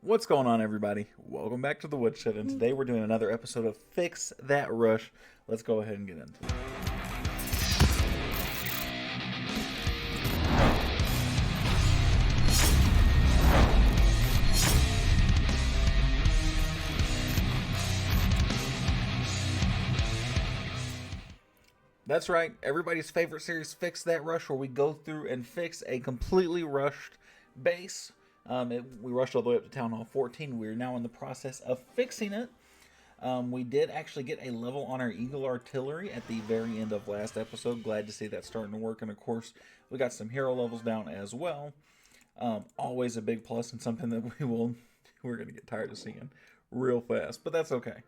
What's going on, everybody? Welcome back to the Woodshed, and today we're doing another episode of Fix That Rush. Let's go ahead and get into it. That's right, everybody's favorite series, Fix That Rush, where we go through and fix a completely rushed base. We rushed all the way up to Town Hall 14. We're now in the process of fixing it. We did actually get a level on our Eagle Artillery at the very end of last episode. Glad to see that starting to work. And of course, we got some hero levels down as well. Always a big plus and something that we're going to get tired of seeing real fast. But that's okay.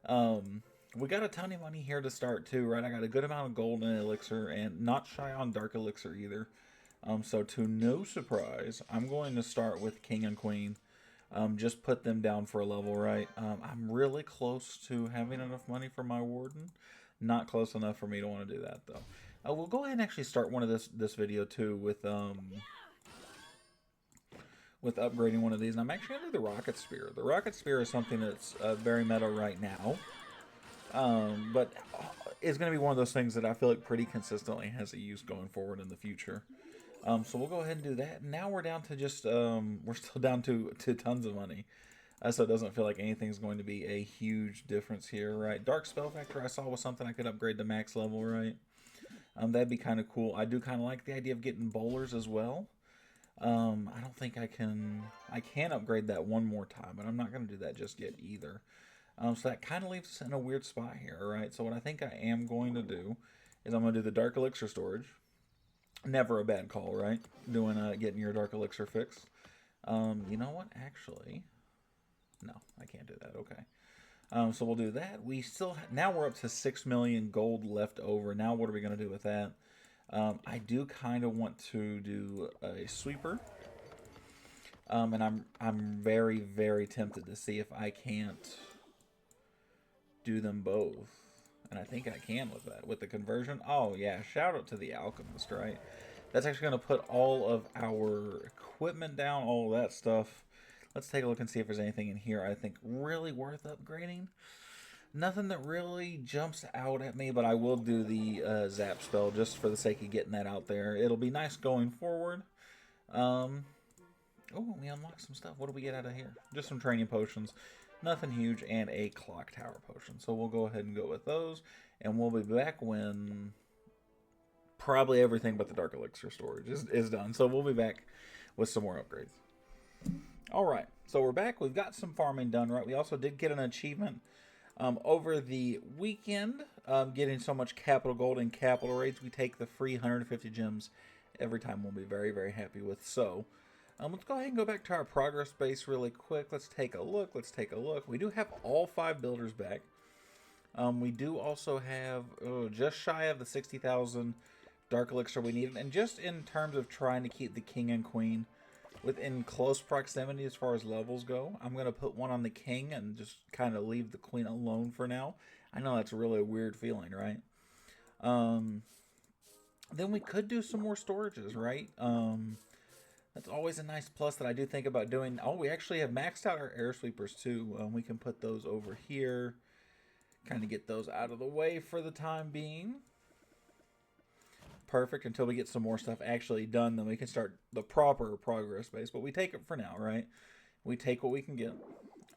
We got a ton of money here to start too, right? I got a good amount of gold and elixir and not shy on dark elixir either. So to no surprise, I'm going to start with King and Queen. Just put them down for a level, right? I'm really close to having enough money for my warden. Not close enough for me to want to do that, though. We'll go ahead and actually start one of this video, too, with upgrading one of these. And I'm actually going to do the Rocket Spear. The Rocket Spear is something that's very meta right now. But it's going to be one of those things that I feel like pretty consistently has a use going forward in the future. So we'll go ahead and do that. Now we're down to just, we're still down to tons of money. So it doesn't feel like anything's going to be a huge difference here, right? Dark Spell Factor I saw was something I could upgrade to max level, right? That'd be kind of cool. I do kind of like the idea of getting bowlers as well. I don't think I can upgrade that one more time, but I'm not going to do that just yet either. So that kind of leaves us in a weird spot here, right? So what I think I am going to do is I'm going to do the Dark Elixir storage. Never a bad call, right? Getting your dark elixir fixed. You know what? Actually, no, I can't do that. Okay. So we'll do that. Now we're up to 6 million gold left over. Now what are we gonna do with that? I do kind of want to do a sweeper. And I'm very, very tempted to see if I can't do them both. And I think I can with that. With the conversion. Oh, yeah. Shout out to the alchemist, right? That's actually going to put all of our equipment down, all of that stuff. Let's take a look and see if there's anything in here I think really worth upgrading. Nothing that really jumps out at me, but I will do the zap spell just for the sake of getting that out there. It'll be nice going forward. Oh, we unlocked some stuff. What do we get out of here? Just some training potions. Nothing huge, and a clock tower potion. So we'll go ahead and go with those, and we'll be back when probably everything but the dark elixir storage is done. So we'll be back with some more upgrades. All right, so we're back. We've got some farming done, right? We also did get an achievement over the weekend, getting so much capital gold and capital raids. We take the free 150 gems every time. We'll be very, very happy with. So let's go ahead and go back to our progress base really quick. Let's take a look. We do have all 5 builders back. We do also have just shy of the 60,000 dark elixir we needed. And just in terms of trying to keep the king and queen within close proximity as far as levels go, I'm going to put one on the king and just kind of leave the queen alone for now. I know that's really a weird feeling, right? Then we could do some more storages, right? That's always a nice plus that I do think about doing. Oh, we actually have maxed out our air sweepers too. We can put those over here. Kind of get those out of the way for the time being. Perfect. Until we get some more stuff actually done, then we can start the proper progress base. But we take it for now, right? We take what we can get.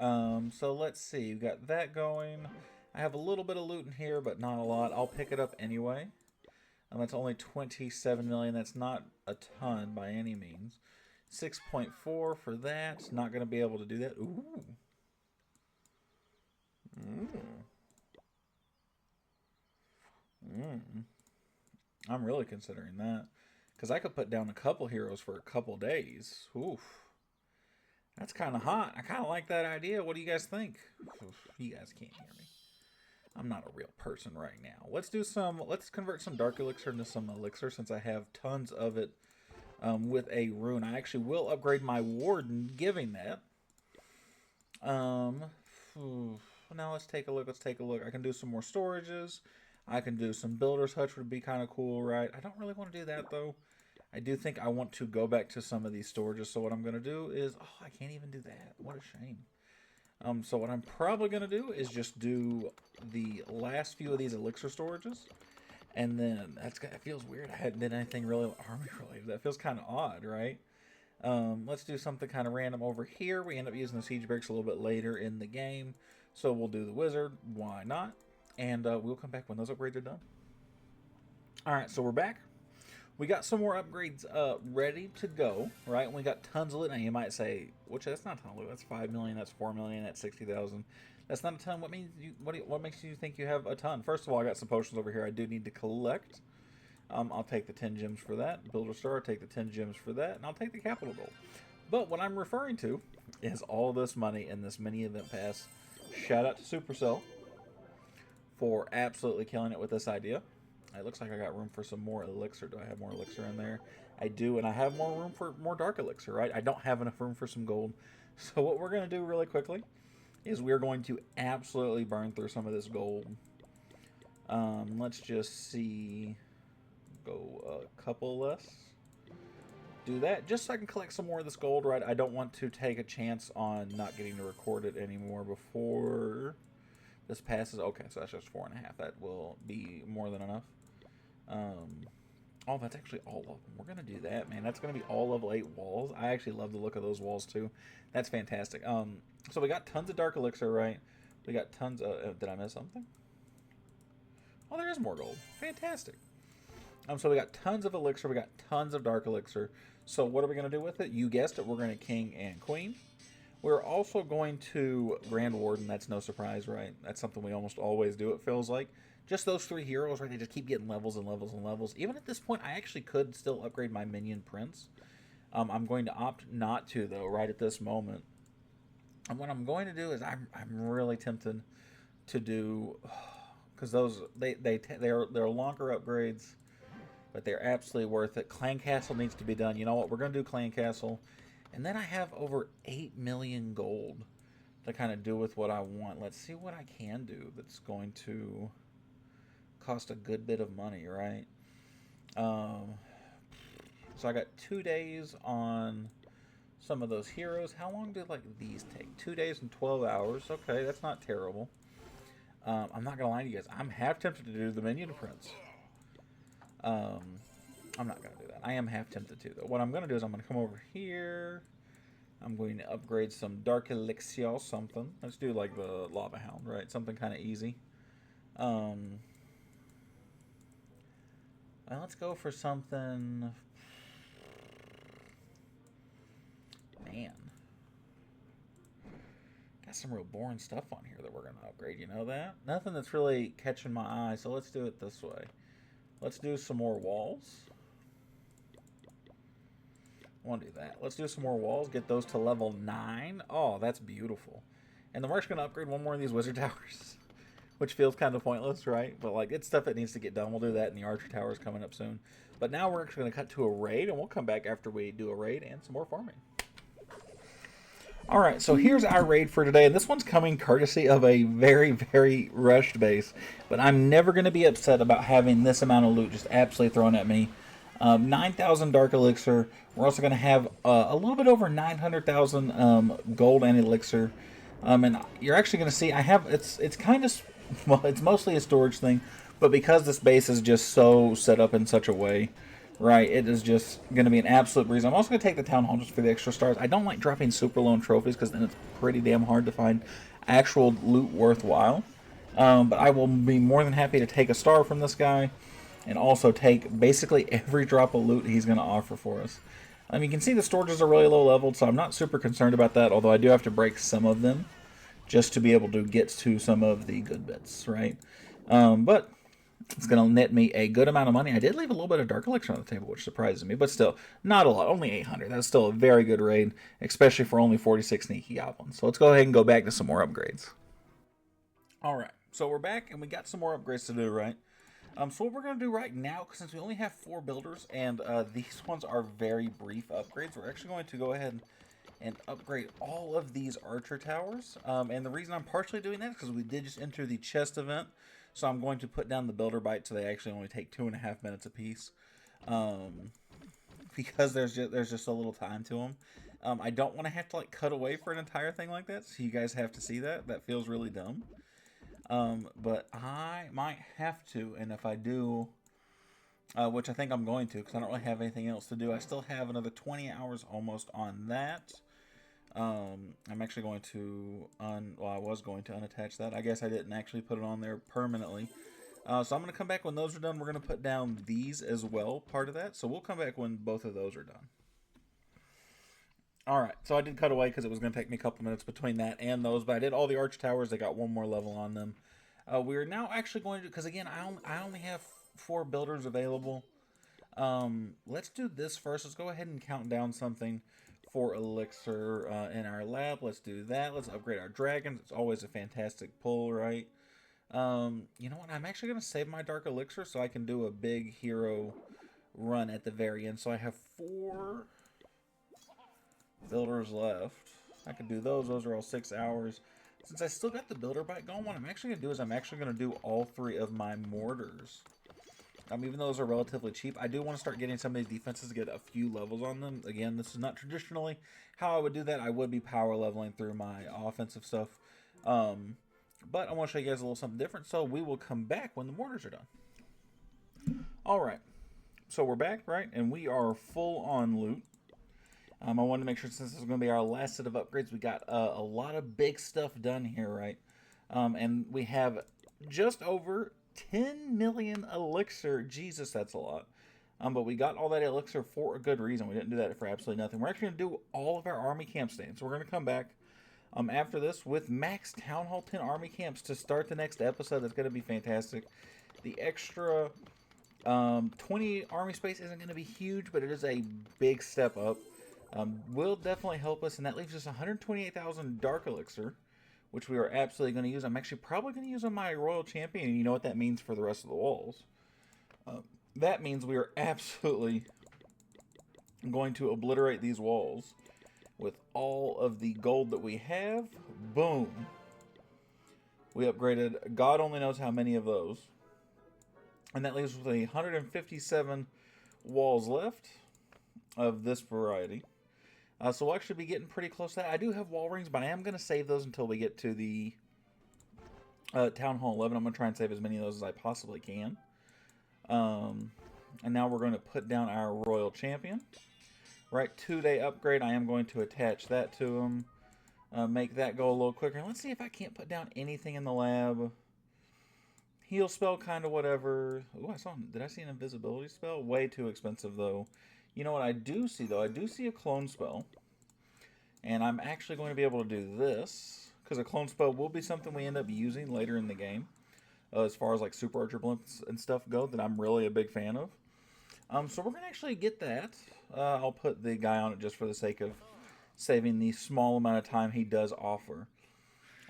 So let's see. We've got that going. I have a little bit of loot in here, but not a lot. I'll pick it up anyway. That's only 27 million. That's not a ton by any means. 6.4 for that. Not going to be able to do that. Ooh. I'm really considering that. Because I could put down a couple heroes for a couple days. Oof. That's kind of hot. I kind of like that idea. What do you guys think? Oof, you guys can't hear me. I'm not a real person right now. Let's convert some dark elixir into some elixir since I have tons of it with a rune. I actually will upgrade my warden giving that. Now let's take a look. I can do some more storages. I can do some builder's hutch would be kind of cool, right? I don't really want to do that though. I do think I want to go back to some of these storages. So what I'm going to do is, oh, I can't even do that. What a shame. So what I'm probably going to do is just do the last few of these elixir storages. And then, it feels weird. I hadn't done anything really army related. That feels kind of odd, right? Let's do something kind of random over here. We end up using the siege barracks a little bit later in the game. So we'll do the wizard. Why not? And we'll come back when those upgrades are done. Alright, so we're back. We got some more upgrades ready to go, right? And we got tons of loot. Now you might say, which that's not a ton of loot. That's 5 million. That's 4 million. That's 60,000. That's not a ton. What makes you think you have a ton? First of all, I got some potions over here I do need to collect. I'll take the 10 gems for that. Builder Star, I'll take the 10 gems for that. And I'll take the capital gold. But what I'm referring to is all this money in this mini event pass. Shout out to Supercell for absolutely killing it with this idea. It looks like I got room for some more elixir. Do I have more elixir in there? I do, and I have more room for more dark elixir, right? I don't have enough room for some gold. So what we're going to do really quickly is we're going to absolutely burn through some of this gold. Let's just see. Go a couple less. Do that just so I can collect some more of this gold, right? I don't want to take a chance on not getting to record it anymore before this passes. Okay, so that's just 4.5. That will be more than enough. Oh, that's actually all of them. We're going to do that, man. That's going to be all level 8 walls. I actually love the look of those walls, too. That's fantastic. So we got tons of dark elixir, right? We got tons of... did I miss something? Oh, there is more gold. Fantastic. So we got tons of elixir. We got tons of dark elixir. So what are we going to do with it? You guessed it. We're going to king and queen. We're also going to Grand Warden. That's no surprise, right? That's something we almost always do, it feels like. Just those 3 heroes, right? They just keep getting levels and levels and levels. Even at this point, I actually could still upgrade my minion prince. I'm going to opt not to, though, right at this moment. And what I'm going to do is I'm really tempted to do... Because those, they're longer upgrades, but they're absolutely worth it. Clan Castle needs to be done. You know what? We're going to do Clan Castle. And then I have over 8 million gold to kind of do with what I want. Let's see what I can do that's going to cost a good bit of money, right? So I got 2 days on some of those heroes. How long did like these take? 2 days and 12 hours. Okay, that's not terrible. I'm not gonna lie to you guys. I'm half tempted to do the minion prince. I'm not gonna do that. I am half tempted to, though. What I'm gonna do is I'm gonna come over here. I'm going to upgrade some dark elixir, something. Let's do like the lava hound, right? Something kind of easy. Let's go for something. Man, got some real boring stuff on here that we're gonna upgrade. You know that? Nothing that's really catching my eye. So let's do it this way. Let's do some more walls. I want to do that. Let's do some more walls. Get those to level 9. Oh, that's beautiful. And then we're just going to upgrade one more of these wizard towers. Which feels kind of pointless, right? But like, it's stuff that needs to get done. We'll do that, and the archer tower is coming up soon. But now we're actually going to cut to a raid, and we'll come back after we do a raid and some more farming. Alright, so here's our raid for today. And this one's coming courtesy of a very, very rushed base. But I'm never going to be upset about having this amount of loot just absolutely thrown at me. 9,000 dark elixir. We're also going to have a little bit over 900,000 gold and elixir. And you're actually going to see I have it's kind of, well, it's mostly a storage thing, but because this base is just so set up in such a way, right, it is just going to be an absolute breeze. I'm also going to take the town hall just for the extra stars. I don't like dropping super low trophies because then it's pretty damn hard to find actual loot worthwhile. But I will be more than happy to take a star from this guy. And also take basically every drop of loot he's going to offer for us. You can see the storages are really low leveled, so I'm not super concerned about that, although I do have to break some of them just to be able to get to some of the good bits, right? But it's going to net me a good amount of money. I did leave a little bit of dark elixir on the table, which surprises me, but still, not a lot. Only 800. That's still a very good raid, especially for only 46 sneaky goblins. So let's go ahead and go back to some more upgrades. Alright, so we're back, and we got some more upgrades to do, right? So what we're going to do right now, since we only have 4 builders, and these ones are very brief upgrades, we're actually going to go ahead and upgrade all of these archer towers. And the reason I'm partially doing that is because we did just enter the chest event, so I'm going to put down the builder bite so they actually only take 2.5 minutes apiece. because there's just a little time to them. I don't want to have to like cut away for an entire thing like that, so you guys have to see that. That feels really dumb. But I might have to, and if I do, which I think I'm going to, because I don't really have anything else to do. I still have another 20 hours almost on that. I'm actually going to, well, I was going to unattach that. I guess I didn't actually put it on there permanently. So I'm going to come back when those are done. We're going to put down these as well, part of that. So we'll come back when both of those are done. Alright, so I did cut away because it was going to take me a couple minutes between that and those, but I did all the arch towers. They got one more level on them. We're now actually going to, because again, I only have 4 builders available. Let's do this first. Let's go ahead and count down something for Elixir in our lab. Let's do that. Let's upgrade our dragons. It's always a fantastic pull, right? You know what? I'm actually going to save my Dark Elixir so I can do a big hero run at the very end. So I have 4 builders left. I can do those. Those are all 6 hours. Since I still got the builder bite going, what I'm actually going to do is I'm actually going to do all 3 of my mortars. Even though those are relatively cheap, I do want to start getting some of these defenses to get a few levels on them. Again, this is not traditionally how I would do that. I would be power leveling through my offensive stuff. But I want to show you guys a little something different, so we will come back when the mortars are done. Alright, so we're back, right? And we are full on loot. I wanted to make sure, since this is going to be our last set of upgrades, we got a lot of big stuff done here, right? And we have just over 10 million elixir. Jesus, that's a lot. But we got all that elixir for a good reason. We didn't do that for absolutely nothing. We're actually going to do all of our army camp stands. So we're going to come back after this with max Town Hall 10 army camps to start the next episode. That's going to be fantastic. The extra 20 army space isn't going to be huge, but it is a big step up. Will definitely help us, and that leaves us 128,000 Dark Elixir, which we are absolutely going to use. I'm actually probably going to use on my Royal Champion, and you know what that means for the rest of the walls. That means we are absolutely going to obliterate these walls with all of the gold that we have. Boom. We upgraded God only knows how many of those. And that leaves us with 157 walls left of this variety. So we'll actually be getting pretty close to that. I do have wall rings, but I am going to save those until we get to the Town Hall 11. I'm going to try and save as many of those as I possibly can. And now we're going to put down our Royal Champion. Right, 2-day upgrade. I am going to attach that to him. Make that go a little quicker. Let's see if I can't put down anything in the lab. Heal spell, kind of whatever. Ooh, did I see an invisibility spell? Way too expensive, though. You know what I do see, though? I do see a clone spell. And I'm actually going to be able to do this, because a clone spell will be something we end up using later in the game. As far as like Super Archer Blimps and stuff go, that I'm really a big fan of. So we're going to actually get that. I'll put the guy on it just for the sake of saving the small amount of time he does offer.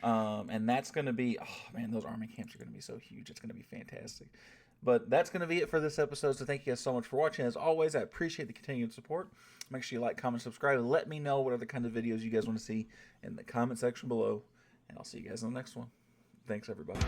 And that's going to be, oh man, those army camps are going to be so huge. It's going to be fantastic. But that's going to be it for this episode, so thank you guys so much for watching. As always, I appreciate the continued support. Make sure you like, comment, subscribe, and let me know what other kind of videos you guys want to see in the comment section below. And I'll see you guys in the next one. Thanks, everybody.